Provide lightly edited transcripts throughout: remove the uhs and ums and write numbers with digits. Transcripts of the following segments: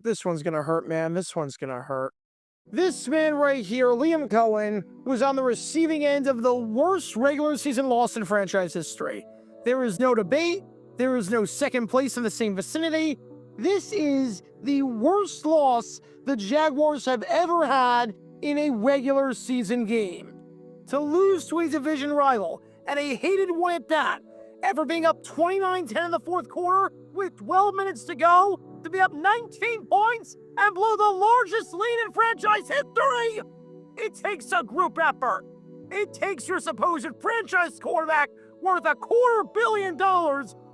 This one's gonna hurt, man. This one's gonna hurt. This man right here, Liam Cohen, was on the receiving end of the worst regular season loss in franchise history. There is no debate. There is no second place in the same vicinity. This is the worst loss the Jaguars have ever had in a regular season game. To lose to a division rival, and a hated one at that, after being up 29-10 in the fourth quarter with 12 minutes to go, to be up 19 points and blow the largest lead in franchise history. It takes a group effort. It takes your supposed franchise quarterback worth $250 million,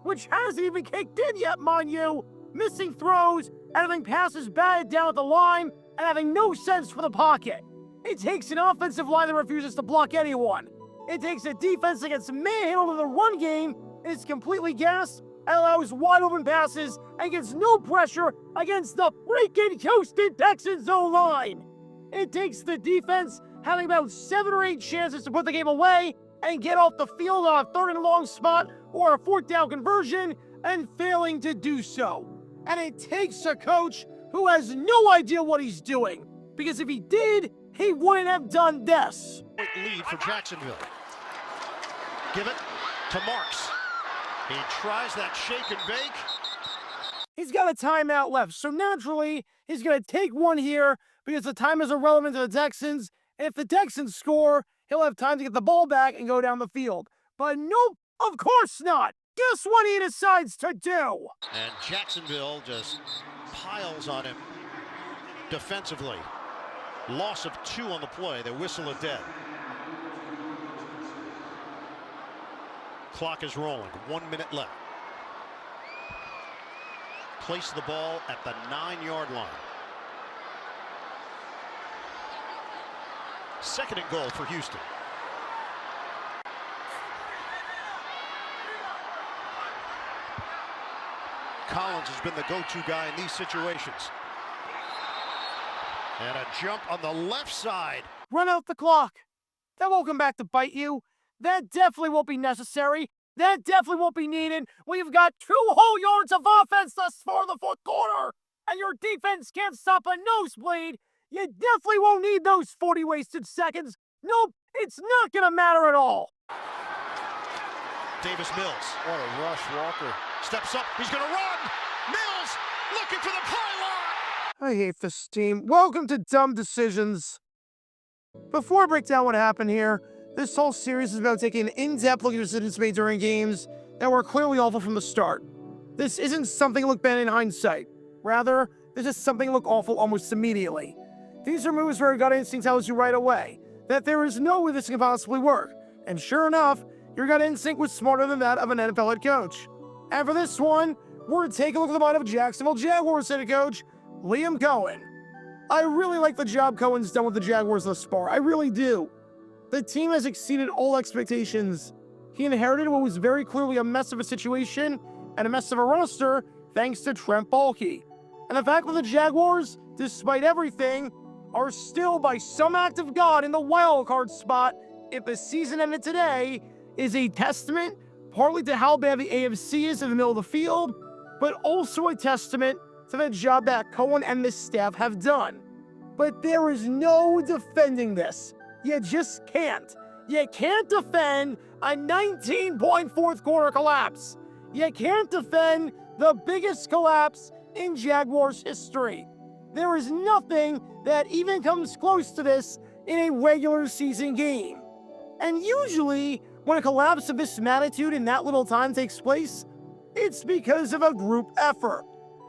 which hasn't even kicked in yet, mind you, missing throws, and having passes batted down at the line, and having no sense for the pocket. It takes an offensive line that refuses to block anyone. It takes a defense that gets manhandled in the run game and is completely gassed and allows wide open passes and gets no pressure against the freaking Houston Texans O-line. It takes the defense having about 7 or 8 chances to put the game away and get off the field on a 3rd and long spot or a 4th down conversion and failing to do so. And it takes a coach who has no idea what he's doing, because if he did, he wouldn't have done this. Lead for Jacksonville. Give it to Marks. He tries that shake and bake. He's got a timeout left, so naturally, he's going to take one here because the time is irrelevant to the Texans. And if the Texans score, he'll have time to get the ball back and go down the field. But nope, of course not. Guess what he decides to do? And Jacksonville just piles on him defensively. Loss of 2 on the play. They whistle it dead. Clock is rolling. 1 minute left. Place the ball at the 9-yard line. 2nd and goal for Houston. Collins has been the go-to guy in these situations. And a jump on the left side. Run out the clock. That won't come back to bite you. That definitely won't be necessary. That definitely won't be needed when you've got 2 whole yards of offense thus far in the fourth quarter, and your defense can't stop a nosebleed. You definitely won't need those 40 wasted seconds. Nope, it's not going to matter at all. Davis Mills. What a rush, Walker. Steps up. He's going to run. Mills looking for the pylon. I hate this team. Welcome to Dumb Decisions. Before I break down what happened here, this whole series is about taking an in-depth look at decisions made during games that were clearly awful from the start. This isn't something to look bad in hindsight. Rather, this is something to look awful almost immediately. These are moves where your gut instinct tells you right away that there is no way this can possibly work. And sure enough, your gut instinct was smarter than that of an NFL head coach. And for this one, we're going to take a look at the mind of Jacksonville Jaguars head coach, Liam Cohen. I really like the job Cohen's done with the Jaguars thus far. I really do. The team has exceeded all expectations. He inherited what was very clearly a mess of a situation and a mess of a roster thanks to Trent Baalke. And the fact that the Jaguars, despite everything, are still by some act of God in the wild card spot if the season ended today is a testament partly to how bad the AFC is in the middle of the field, but also a testament to the job that Cohen and this staff have done. But there is no defending this. You just can't. You can't defend a 19-point fourth quarter collapse. You can't defend the biggest collapse in Jaguars history. There is nothing that even comes close to this in a regular season game. And usually, when a collapse of this magnitude in that little time takes place, it's because of a group effort.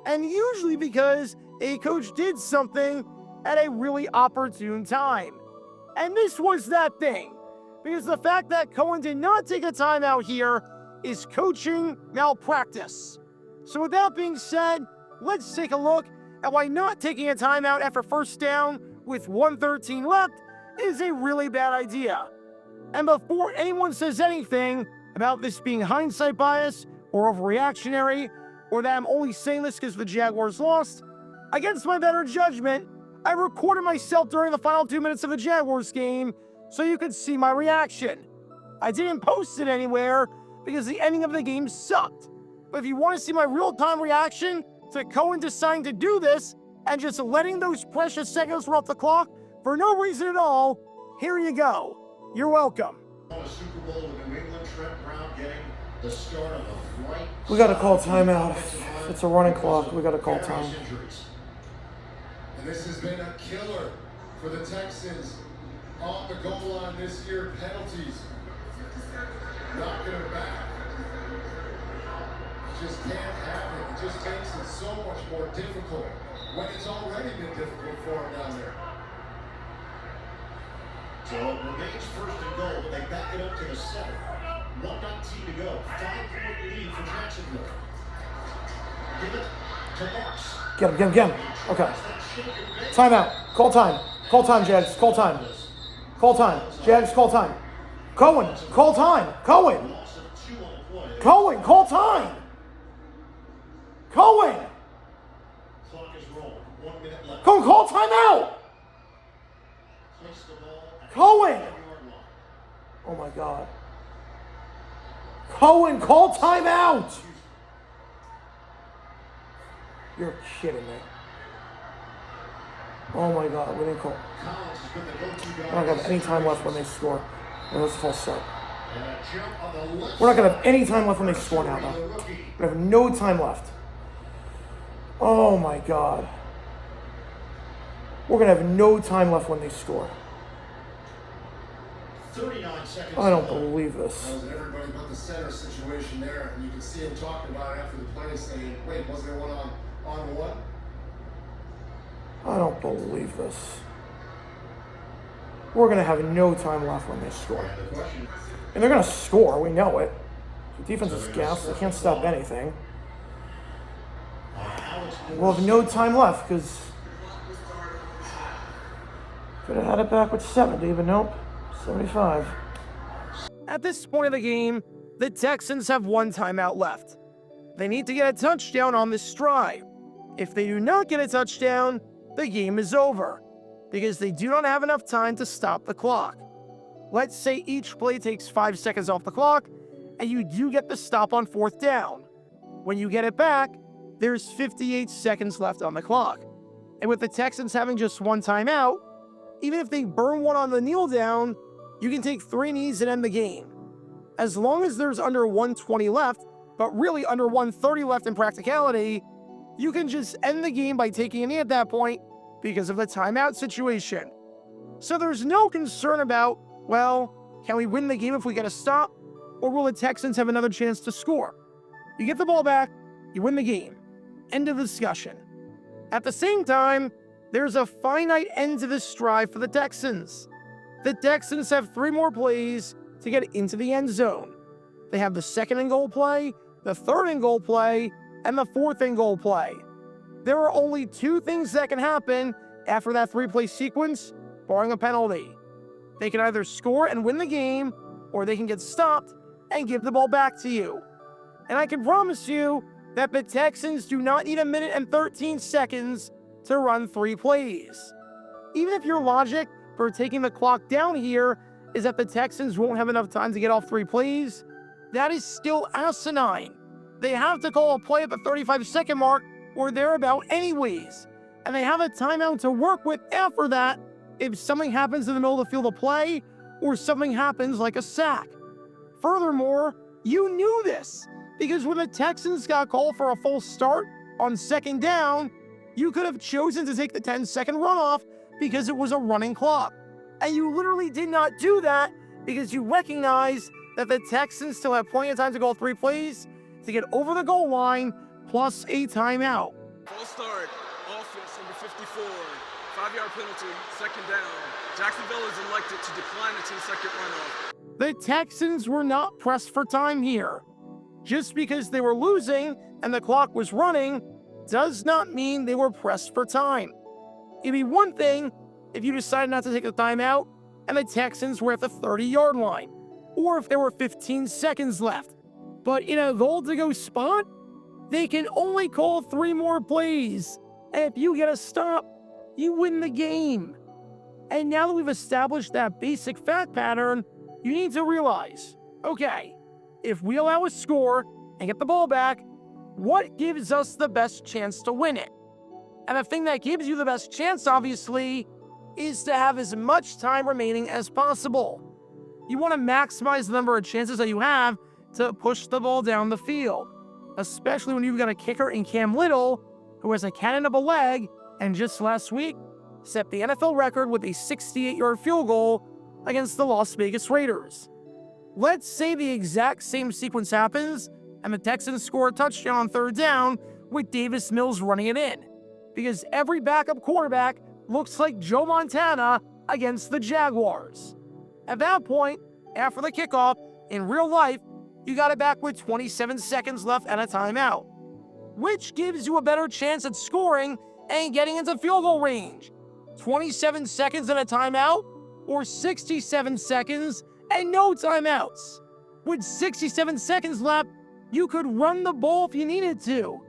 And usually because a coach did something at a really opportune time. And this was that thing. Because the fact that Cohen did not take a timeout here is coaching malpractice. So with that being said, let's take a look at why not taking a timeout after first down with 1:13 left is a really bad idea. And before anyone says anything about this being hindsight bias or overreactionary, or that I'm only saying this because the Jaguars lost, against my better judgment, I recorded myself during the final 2 minutes of the Jaguars game so you could see my reaction. I didn't post it anywhere because the ending of the game sucked. But if you want to see my real-time reaction to Cohen deciding to do this and just letting those precious seconds run off the clock for no reason at all, here you go. You're welcome. We got to call timeout. It's a running clock. We got to call time. And this has been a killer for the Texans on the goal line this year. Penalties, knocking it back. Just can't have it. It just makes it so much more difficult when it's already been difficult for him down there. So it remains first and goal, but they back it up to the 7. 1:19 to go. 5-point lead for Jacksonville. Give it to Marks. Get him. Okay. Timeout. Call time. Call time, Jags. Call time. Call time. Jags, call time. Cohen, call time. Cohen. Cohen, call time. Cohen. Clock is rolling. 1 minute left. Cohen, call timeout. Place the ball at Cohen. the 5-yard line. Oh my God. Cohen, call timeout. You're kidding me. Oh my God, we didn't call. Collins has been the go-to guy. We're not going to have any time left when they score. And that's a false start. And a jump on the left We're not going to have any time left when they score now, side though. of the rookie. We have no time left. Oh my God. We're going to have no time left when they score. 39 seconds. I don't to go. believe this. That was everybody but the center situation there. And you can see him talking about it after the play, saying, wait, wasn't there one on one? I don't believe this. We're going to have no time left when they score. And the question, And they're going to score. We know it. The defense is gassed. They can't stop anything. We'll have no time left because could have had it back with 70, but nope. 75. At this point of the game, the Texans have one timeout left. They need to get a touchdown on this drive. If they do not get a touchdown, the game is over because they do not have enough time to stop the clock. Let's say each play takes 5 seconds off the clock and you do get the stop on 4th down. When you get it back, there's 58 seconds left on the clock. And with the Texans having just one timeout, even if they burn one on the kneel down, you can take 3 knees and end the game. As long as there's under 120 left, but really under 130 left in practicality, you can just end the game by taking a knee at that point because of the timeout situation. So there's no concern about, well, can we win the game if we get a stop, or will the Texans have another chance to score? You get the ball back, you win the game. End of discussion. At the same time, there's a finite end to this drive for the Texans. The Texans have 3 more plays to get into the end zone. They have the 2nd and goal play, the 3rd and goal play, and the 4th and goal play. There are only 2 things that can happen after that 3-play sequence, barring a penalty. They can either score and win the game, or they can get stopped and give the ball back to you. And I can promise you that the Texans do not need 1 minute and 13 seconds to run 3 plays. Even if your logic for taking the clock down here is that the Texans won't have enough time to get off 3 plays, that is still asinine. They have to call a play at the 35-second mark or thereabout anyways, and they have a timeout to work with after that if something happens in the middle of the field of play or something happens like a sack. Furthermore, you knew this because when the Texans got called for a false start on 2nd down, you could have chosen to take the 10-second runoff because it was a running clock. And you literally did not do that because you recognize that the Texans still have plenty of time to go 3 plays to get over the goal line plus a timeout. False start, offense number 54, 5-yard penalty, 2nd down. Jacksonville is elected to decline the 10-second runoff. The Texans were not pressed for time here. Just because they were losing and the clock was running does not mean they were pressed for time. It'd be one thing if you decided not to take the timeout and the Texans were at the 30-yard line, or if there were 15 seconds left. But in a goal-to-go spot, they can only call 3 more plays. And if you get a stop, you win the game. And now that we've established that basic fact pattern, you need to realize, okay, if we allow a score and get the ball back, what gives us the best chance to win it? And the thing that gives you the best chance, obviously, is to have as much time remaining as possible. You want to maximize the number of chances that you have to push the ball down the field, especially when you've got a kicker in Cam Little, who has a cannon of a leg, and just last week set the NFL record with a 68-yard field goal against the Las Vegas Raiders. Let's say the exact same sequence happens, and the Texans score a touchdown on third down with Davis Mills running it in, because every backup quarterback looks like Joe Montana against the Jaguars. At that point, after the kickoff, in real life, you got it back with 27 seconds left and a timeout, which gives you a better chance at scoring and getting into field goal range. 27 seconds and a timeout, or 67 seconds and no timeouts. With 67 seconds left, you could run the ball if you needed to.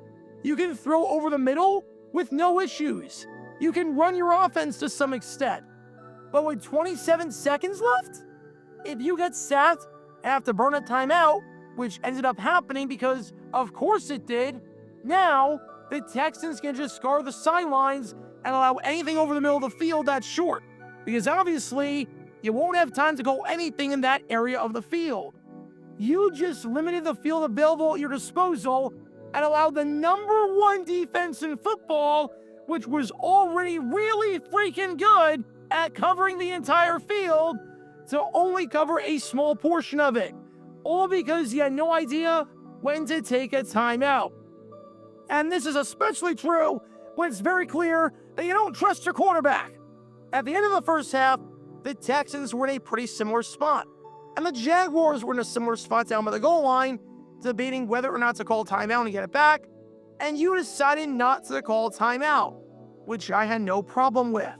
You can throw over the middle with no issues. You can run your offense to some extent. But with 27 seconds left, if you get sacked and have to burn a timeout, which ended up happening because of course it did, now the Texans can just scar the sidelines and allow anything over the middle of the field that's short. Because obviously, you won't have time to go anything in that area of the field. You just limited the field available at your disposal and allowed the number one defense in football, which was already really freaking good at covering the entire field, to only cover a small portion of it. All because you had no idea when to take a timeout. And this is especially true when it's very clear that you don't trust your quarterback. At the end of the first half, the Texans were in a pretty similar spot, and the Jaguars were in a similar spot down by the goal line, debating whether or not to call timeout and get it back, and you decided not to call timeout, which I had no problem with.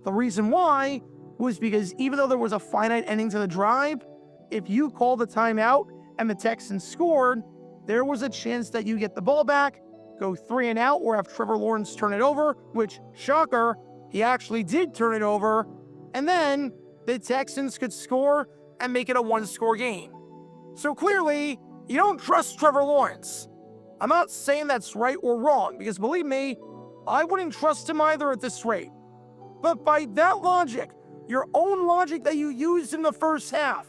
The reason why was because even though there was a finite ending to the drive, if you called the timeout and the Texans scored, there was a chance that you get the ball back, go 3 and out, or have Trevor Lawrence turn it over, which, shocker, he actually did turn it over, and then the Texans could score and make it a one-score game. So clearly, you don't trust Trevor Lawrence. I'm not saying that's right or wrong, because believe me, I wouldn't trust him either at this rate. But by that logic, your own logic that you used in the first half,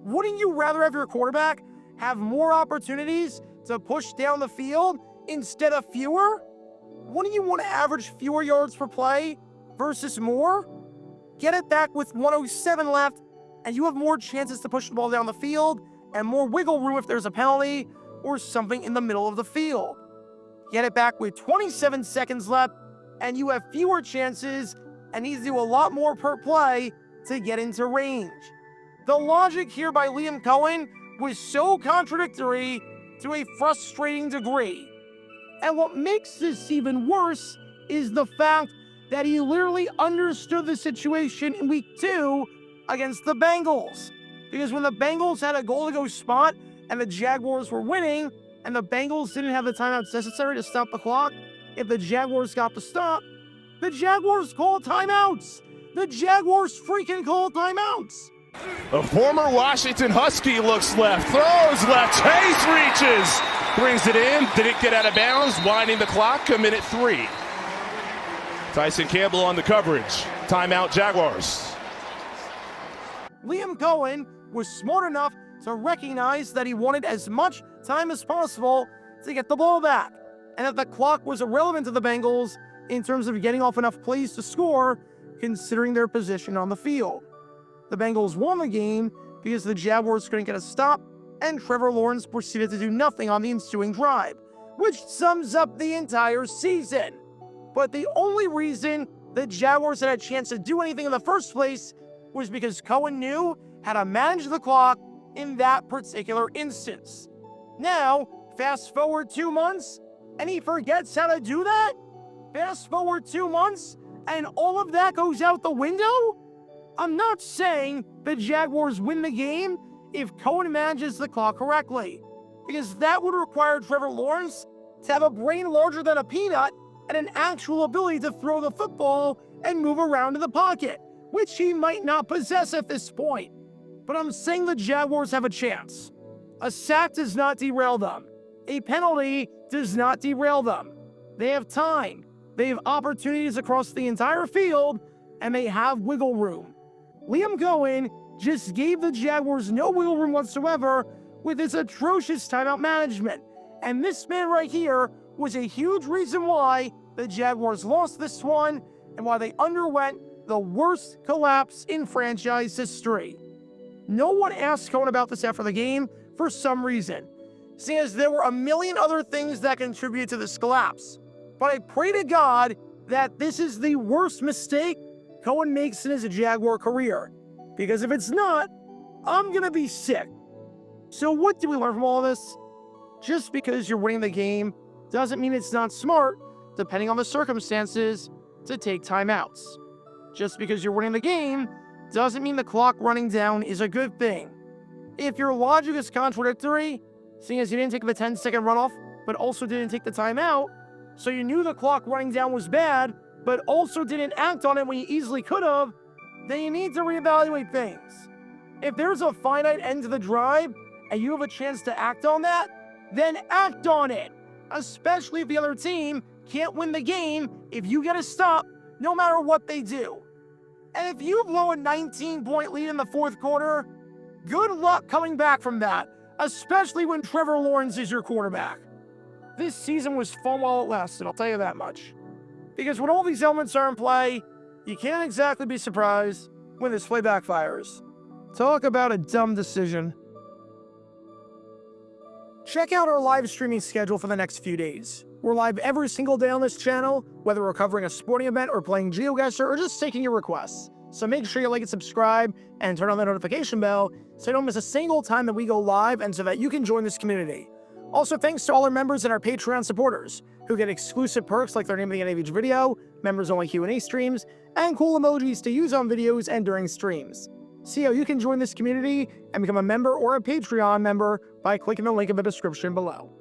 wouldn't you rather have your quarterback have more opportunities to push down the field instead of fewer? Wouldn't you want to average fewer yards per play versus more? Get it back with 107 left, and you have more chances to push the ball down the field and more wiggle room if there's a penalty or something in the middle of the field. Get it back with 27 seconds left, and you have fewer chances and need to do a lot more per play to get into range. The logic here by Liam Cohen was so contradictory to a frustrating degree. And what makes this even worse is the fact that he literally understood the situation in week 2 against the Bengals. Because when the Bengals had a goal to go spot and the Jaguars were winning, and the Bengals didn't have the timeouts necessary to stop the clock, if the Jaguars got the stop, the Jaguars called timeouts. The Jaguars freaking called timeouts. A former Washington Husky looks left, throws left, Chase reaches, brings it in, didn't get out of bounds, winding the clock, a minute 3. Tyson Campbell on the coverage. Timeout, Jaguars. Liam Cohen was smart enough to recognize that he wanted as much time as possible to get the ball back, and that the clock was irrelevant to the Bengals in terms of getting off enough plays to score, considering their position on the field. The Bengals won the game because the Jaguars couldn't get a stop, and Trevor Lawrence proceeded to do nothing on the ensuing drive, which sums up the entire season. But the only reason the Jaguars had a chance to do anything in the first place was because Cohen knew how to manage the clock in that particular instance. Now, fast forward 2 months, and he forgets how to do that? Fast forward 2 months, and all of that goes out the window? I'm not saying the Jaguars win the game if Cohen manages the clock correctly, because that would require Trevor Lawrence to have a brain larger than a peanut and an actual ability to throw the football and move around in the pocket, which he might not possess at this point. But I'm saying the Jaguars have a chance. A sack does not derail them. A penalty does not derail them. They have time. They have opportunities across the entire field, and they have wiggle room. Liam Cohen just gave the Jaguars no wiggle room whatsoever with his atrocious timeout management. And this man right here was a huge reason why the Jaguars lost this one and why they underwent the worst collapse in franchise history. No one asked Cohen about this after the game for some reason, seeing as there were a million other things that contributed to this collapse. But I pray to God that this is the worst mistake Cohen makes in his Jaguar career, because if it's not, I'm gonna be sick. So what do we learn from all this? Just because you're winning the game doesn't mean it's not smart, depending on the circumstances, to take timeouts. Just because you're winning the game doesn't mean the clock running down is a good thing. If your logic is contradictory, seeing as you didn't take the 10-second runoff, but also didn't take the timeout, so you knew the clock running down was bad, but also didn't act on it when you easily could have, then you need to reevaluate things. If there's a finite end to the drive, and you have a chance to act on that, then act on it. Especially if the other team can't win the game if you get a stop, no matter what they do. And if you blow a 19-point lead in the fourth quarter, good luck coming back from that, especially when Trevor Lawrence is your quarterback. This season was fun while it lasted, I'll tell you that much. Because when all these elements are in play, you can't exactly be surprised when this play backfires. Talk about a dumb decision. Check out our live streaming schedule for the next few days. We're live every single day on this channel, whether we're covering a sporting event or playing GeoGuessr or just taking your requests. So make sure you like and subscribe and turn on the notification bell so you don't miss a single time that we go live and so that you can join this community. Also, thanks to all our members and our Patreon supporters who get exclusive perks like their name at the end of each video, members-only Q&A streams, and cool emojis to use on videos and during streams. See how you can join this community and become a member or a Patreon member by clicking the link in the description below.